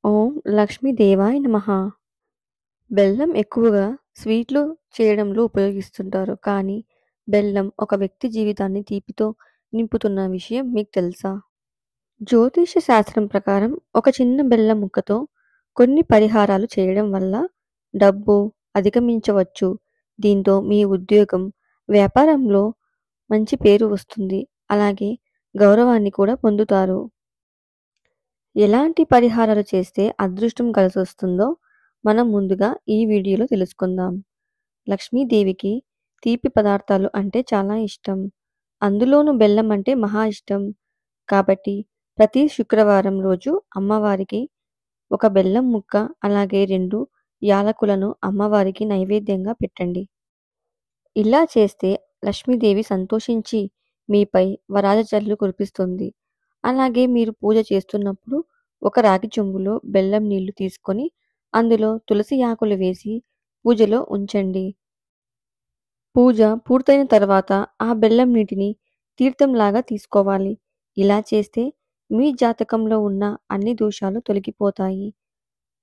ఓం లక్ష్మీదేవాయ నమః. బెల్లం ఎక్కువగా స్వీట్లు చేయడంలో ఉపయోగిస్తుంటారు. కానీ బెల్లం ఒక వ్యక్తి జీవితాన్ని తీపితో నింపుతున్న విషయం మీకు తెలుసా? జ్యోతిష శాస్త్రం ప్రకారం ఒక చిన్న బెల్లం ముక్కతో కొన్ని పరిహారాలు చేయడం వల్ల డబ్బు అధిగమించవచ్చు. దీంతో మీ ఉద్యోగం, వ్యాపారంలో మంచి పేరు వస్తుంది. అలాగే గౌరవాన్ని కూడా పొందుతారు. ఎలాంటి పరిహారాలు చేస్తే అదృష్టం కలిసొస్తుందో మనం ముందుగా ఈ వీడియోలో తెలుసుకుందాం. లక్ష్మీదేవికి తీపి పదార్థాలు అంటే చాలా ఇష్టం. అందులోనూ బెల్లం అంటే మహా ఇష్టం. కాబట్టి ప్రతి శుక్రవారం రోజు అమ్మవారికి ఒక బెల్లం ముక్క అలాగే 2 యాలకులను అమ్మవారికి నైవేద్యంగా పెట్టండి. ఇలా చేస్తే లక్ష్మీదేవి సంతోషించి మీపై వరాల జల్లు కురిపిస్తుంది. అలాగే మీరు పూజ చేస్తున్నప్పుడు ఒక రాగి చెంబులో బెల్లం నీళ్లు తీసుకొని అందులో తులసి ఆకులు వేసి పూజలో ఉంచండి. పూజ పూర్తయిన తర్వాత ఆ బెల్లం నీటిని తీర్థంలాగా తీసుకోవాలి. ఇలా చేస్తే మీ జాతకంలో ఉన్న అన్ని దోషాలు తొలగిపోతాయి.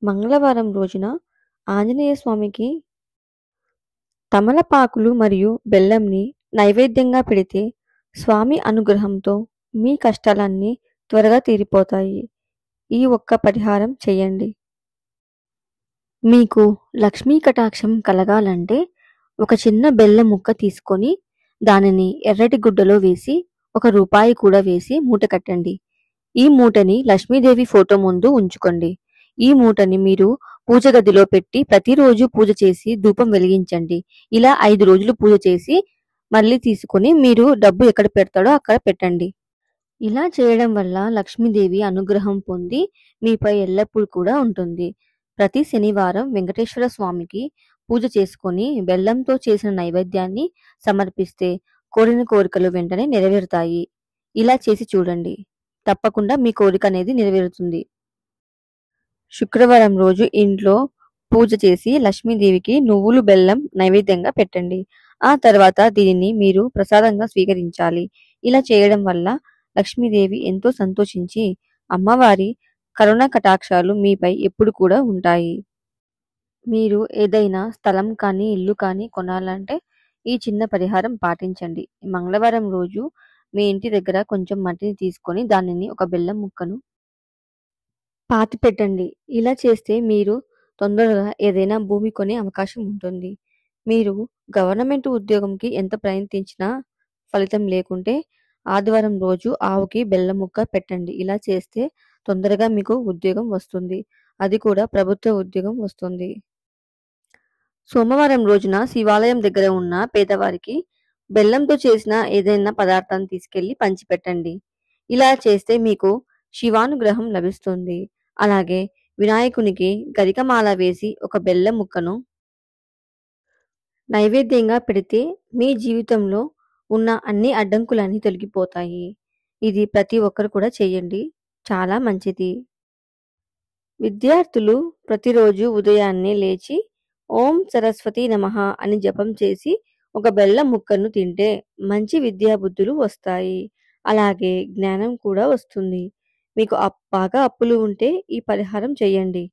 మంగళవారం రోజున ఆంజనేయ స్వామికి తమలపాకులు మరియు బెల్లంని నైవేద్యంగా పెడితే స్వామి అనుగ్రహంతో మీ కష్టాలన్నీ త్వరగా తీరిపోతాయి. ఈ ఒక్క పరిహారం చేయండి. మీకు లక్ష్మీ కటాక్షం కలగాలంటే ఒక చిన్న బెల్లం ముక్క తీసుకొని దానిని ఎర్రటి గుడ్డలో వేసి ₹1 కూడా వేసి మూట కట్టండి. ఈ మూటని లక్ష్మీదేవి ఫోటో ముందు ఉంచుకోండి. ఈ మూటని మీరు పూజ గదిలో పెట్టి ప్రతిరోజు పూజ చేసి ధూపం వెలిగించండి. ఇలా 5 రోజులు పూజ చేసి మళ్ళీ తీసుకొని మీరు డబ్బు ఎక్కడ పెడతాడో అక్కడ పెట్టండి. ఇలా చేయడం వల్ల లక్ష్మీదేవి అనుగ్రహం పొంది మీపై ఎల్లప్పుడూ కూడా ఉంటుంది. ప్రతి శనివారం వెంకటేశ్వర స్వామికి పూజ చేసుకొని బెల్లంతో చేసిన నైవేద్యాన్ని సమర్పిస్తే కోరిన కోరికలు వెంటనే నెరవేరుతాయి. ఇలా చేసి చూడండి. తప్పకుండా మీ కోరిక అనేది నెరవేరుతుంది. శుక్రవారం రోజు ఇంట్లో పూజ చేసి లక్ష్మీదేవికి నువ్వులు బెల్లం నైవేద్యంగా పెట్టండి. ఆ తర్వాత దీనిని మీరు ప్రసాదంగా స్వీకరించాలి. ఇలా చేయడం వల్ల లక్ష్మీదేవి ఎంతో సంతోషించి అమ్మవారి కరుణ కటాక్షాలు మీపై ఎప్పుడు కూడా ఉంటాయి. మీరు ఏదైనా స్థలం కానీ ఇల్లు కానీ కొనాలంటే ఈ చిన్న పరిహారం పాటించండి. మంగళవారం రోజు మీ ఇంటి దగ్గర కొంచెం మట్టిని తీసుకొని దానిని ఒక బెల్లం ముక్కను పాతిపెట్టండి. ఇలా చేస్తే మీరు తొందరగా ఏదైనా భూమి కొనే అవకాశం ఉంటుంది. మీరు గవర్నమెంట్ ఉద్యోగంకి ఎంత ప్రయత్నించినా ఫలితం లేకుంటే ఆదివారం రోజు ఆవుకి బెల్లం ముక్క పెట్టండి. ఇలా చేస్తే తొందరగా మీకు ఉద్యోగం వస్తుంది. అది కూడా ప్రభుత్వ ఉద్యోగం వస్తుంది. సోమవారం రోజున శివాలయం దగ్గర ఉన్న పేదవారికి బెల్లంతో చేసిన ఏదైనా పదార్థాన్ని తీసుకెళ్లి పంచిపెట్టండి. ఇలా చేస్తే మీకు శివానుగ్రహం లభిస్తుంది. అలాగే వినాయకునికి గరికమాల వేసి ఒక బెల్లం ముక్కను నైవేద్యంగా పెడితే మీ జీవితంలో ఉన్న అన్ని అడ్డంకులన్నీ తొలగిపోతాయి. ఇది ప్రతి ఒక్కరు కూడా చేయండి. చాలా మంచిది. విద్యార్థులు ప్రతిరోజు ఉదయాన్నే లేచి ఓం సరస్వతి నమః అని జపం చేసి ఒక బెల్లం ముక్కను తింటే మంచి విద్యా బుద్ధులు వస్తాయి. అలాగే జ్ఞానం కూడా వస్తుంది. మీకు బాగా అప్పులు ఉంటే ఈ పరిహారం చేయండి.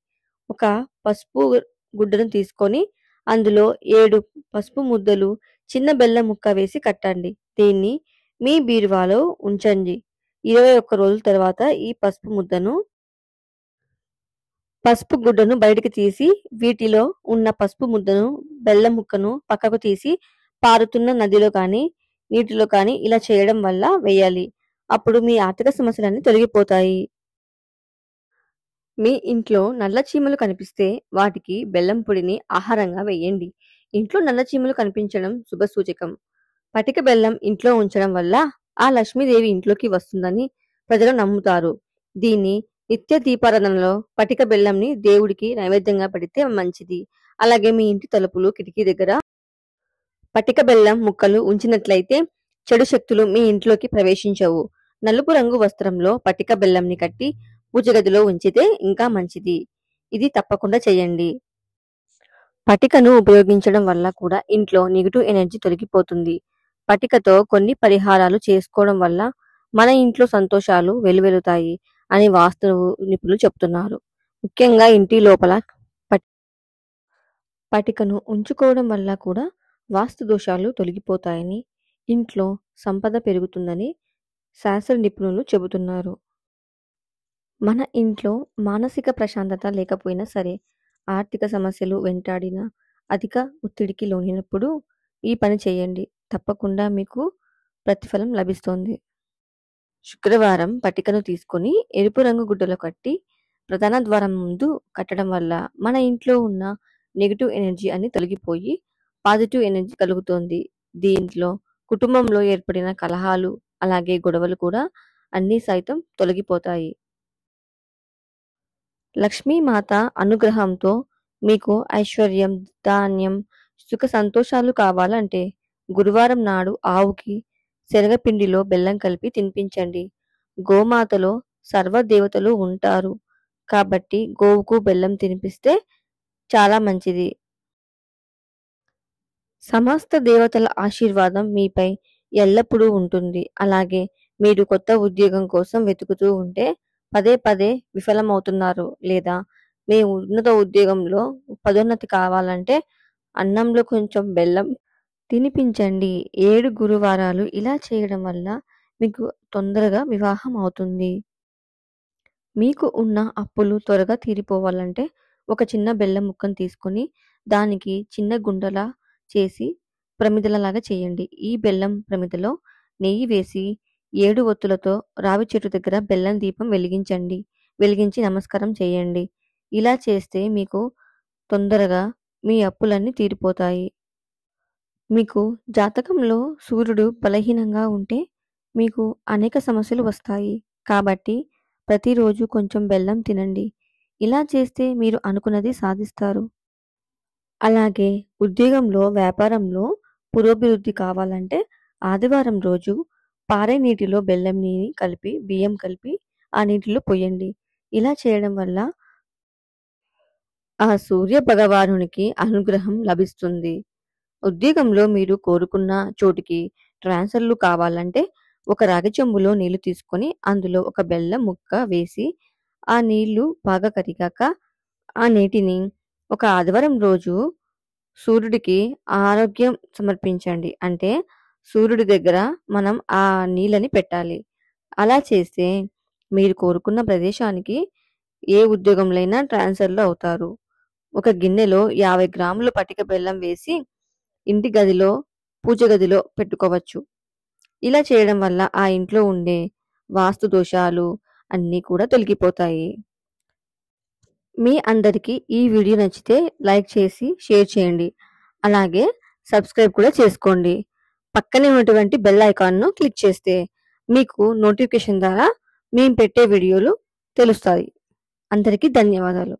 ఒక పసుపు గుడ్డను తీసుకొని అందులో 7 పసుపు ముద్దలు చిన్న బెల్లం ముక్క వేసి కట్టండి. దీన్ని మీ బీరువాలో ఉంచండి. 21 రోజుల తర్వాత ఈ పసుపు గుడ్డను బయటికి తీసి వీటిలో ఉన్న పసుపు ముద్దను బెల్లం ముక్కను పక్కకు తీసి పారుతున్న నదిలో కానీ నీటిలో కానీ ఇలా చేయడం వల్ల వేయాలి. అప్పుడు మీ ఆర్థిక సమస్యలన్నీ తొలగిపోతాయి. మీ ఇంట్లో నల్ల చీమలు కనిపిస్తే వాటికి బెల్లం పొడిని ఆహారంగా వేయండి. ఇంట్లో నల్ల చీమలు కనిపించడం శుభసూచకం. పటిక బెల్లం ఇంట్లో ఉంచడం వల్ల ఆ లక్ష్మీదేవి ఇంట్లోకి వస్తుందని ప్రజలు నమ్ముతారు. దీన్ని నిత్య దీపారాధనలో పటిక బెల్లంని దేవుడికి నైవేద్యంగా పెడితే మంచిది. అలాగే మీ ఇంటి తలుపులు, కిటికీ దగ్గర పటిక బెల్లం ముక్కలు ఉంచినట్లయితే చెడు శక్తులు మీ ఇంట్లోకి ప్రవేశించవు. నలుపు రంగు వస్త్రంలో పటిక బెల్లంని కట్టి పూజ గదిలో ఉంచితే ఇంకా మంచిది. ఇది తప్పకుండా చేయండి. పటికను ఉపయోగించడం వల్ల కూడా ఇంట్లో నెగటివ్ ఎనర్జీ తొలగిపోతుంది. పటికతో కొన్ని పరిహారాలు చేసుకోవడం వల్ల మన ఇంట్లో సంతోషాలు వెలువెలుతాయి అని వాస్తు నిపుణులు చెప్తున్నారు. ముఖ్యంగా ఇంటి లోపల పట్ పటికను ఉంచుకోవడం వల్ల కూడా వాస్తు దోషాలు తొలగిపోతాయని, ఇంట్లో సంపద పెరుగుతుందని శాస్త్ర నిపుణులు చెబుతున్నారు. మన ఇంట్లో మానసిక ప్రశాంతత లేకపోయినా సరే, ఆర్థిక సమస్యలు వెంటాడినా, అధిక ఒత్తిడికి లోనైనప్పుడు ఈ పని చేయండి. తప్పకుండా మీకు ప్రతిఫలం లభిస్తుంది. శుక్రవారం పట్టికను తీసుకొని ఎరుపు రంగు గుడ్డలో కట్టి ప్రధాన ద్వారం ముందు కట్టడం వల్ల మన ఇంట్లో ఉన్న నెగెటివ్ ఎనర్జీ అని తొలగిపోయి పాజిటివ్ ఎనర్జీ కలుగుతుంది. దీంట్లో కుటుంబంలో ఏర్పడిన కలహాలు, అలాగే గొడవలు కూడా అన్నీ సైతం తొలగిపోతాయి. లక్ష్మీమాత అనుగ్రహంతో మీకు ఐశ్వర్యం, ధాన్యం, సుఖ సంతోషాలు కావాలంటే గురువారం నాడు ఆవుకి శనగపిండిలో బెల్లం కలిపి తినిపించండి. గోమాతలో సర్వ దేవతలు ఉంటారు కాబట్టి గోవుకు బెల్లం తినిపిస్తే చాలా మంచిది. సమస్త దేవతల ఆశీర్వాదం మీపై ఎల్లప్పుడూ ఉంటుంది. అలాగే మీరు కొత్త ఉద్యోగం కోసం వెతుకుతూ ఉంటే పదే పదే విఫలమవుతున్నారు, లేదా మీ ఉన్నత ఉద్యోగంలో పదోన్నతి కావాలంటే అన్నంలో కొంచెం బెల్లం తినిపించండి. 7 గురువారాలు ఇలా చేయడం వల్ల మీకు తొందరగా వివాహం అవుతుంది. మీకు ఉన్న అప్పులు త్వరగా తీరిపోవాలంటే ఒక చిన్న బెల్లం ముక్కను తీసుకొని దానికి చిన్న గుండలా చేసి ప్రమిదలలాగా చేయండి. ఈ బెల్లం ప్రమిదలో నెయ్యి వేసి 7 ఒత్తులతో రావి చెట్టు దగ్గర బెల్లం దీపం వెలిగించండి. వెలిగించి నమస్కారం చేయండి. ఇలా చేస్తే మీకు తొందరగా మీ అప్పులన్నీ తీరిపోతాయి. మీకు జాతకంలో సూర్యుడు బలహీనంగా ఉంటే మీకు అనేక సమస్యలు వస్తాయి. కాబట్టి ప్రతిరోజు కొంచెం బెల్లం తినండి. ఇలా చేస్తే మీరు అనుకున్నది సాధిస్తారు. అలాగే ఉద్యోగంలో, వ్యాపారంలో పురోభివృద్ధి కావాలంటే ఆదివారం రోజు పారే నీటిలో బెల్లం నీని కలిపి, బియ్యం కలిపి ఆ నీటిలో పొయ్యండి. ఇలా చేయడం వల్ల ఆ సూర్య భగవానునికి అనుగ్రహం లభిస్తుంది. ఉద్యోగంలో మీరు కోరుకున్న చోటికి ట్రాన్స్ఫర్లు కావాలంటే ఒక రాగి చెంబులో నీళ్లు తీసుకొని అందులో ఒక బెల్లం ముక్క వేసి ఆ నీళ్లు బాగా కరిగాక ఆ నీటిని ఒక ఆదివారం రోజు సూర్యుడికి ఆరోగ్యం సమర్పించండి. అంటే సూర్యుడి దగ్గర మనం ఆ నీళ్ళని పెట్టాలి. అలా చేస్తే మీరు కోరుకున్న ప్రదేశానికి ఏ ఉద్యోగంలో ట్రాన్స్ఫర్లు అవుతారు. ఒక గిన్నెలో 50 గ్రాముల పటిక బెల్లం వేసి ఇంటి గదిలో, పూజ గదిలో పెట్టుకోవచ్చు. ఇలా చేయడం వల్ల ఆ ఇంట్లో ఉండే వాస్తు దోషాలు అన్నీ కూడా తొలగిపోతాయి. మీ అందరికీ ఈ వీడియో నచ్చితే లైక్ చేసి షేర్ చేయండి. అలాగే సబ్స్క్రైబ్ కూడా చేసుకోండి. పక్కనే ఉన్నటువంటి బెల్ ఐకాన్ను క్లిక్ చేస్తే మీకు నోటిఫికేషన్ ద్వారా మేము పెట్టే వీడియోలు తెలుస్తాయి. అందరికీ ధన్యవాదాలు.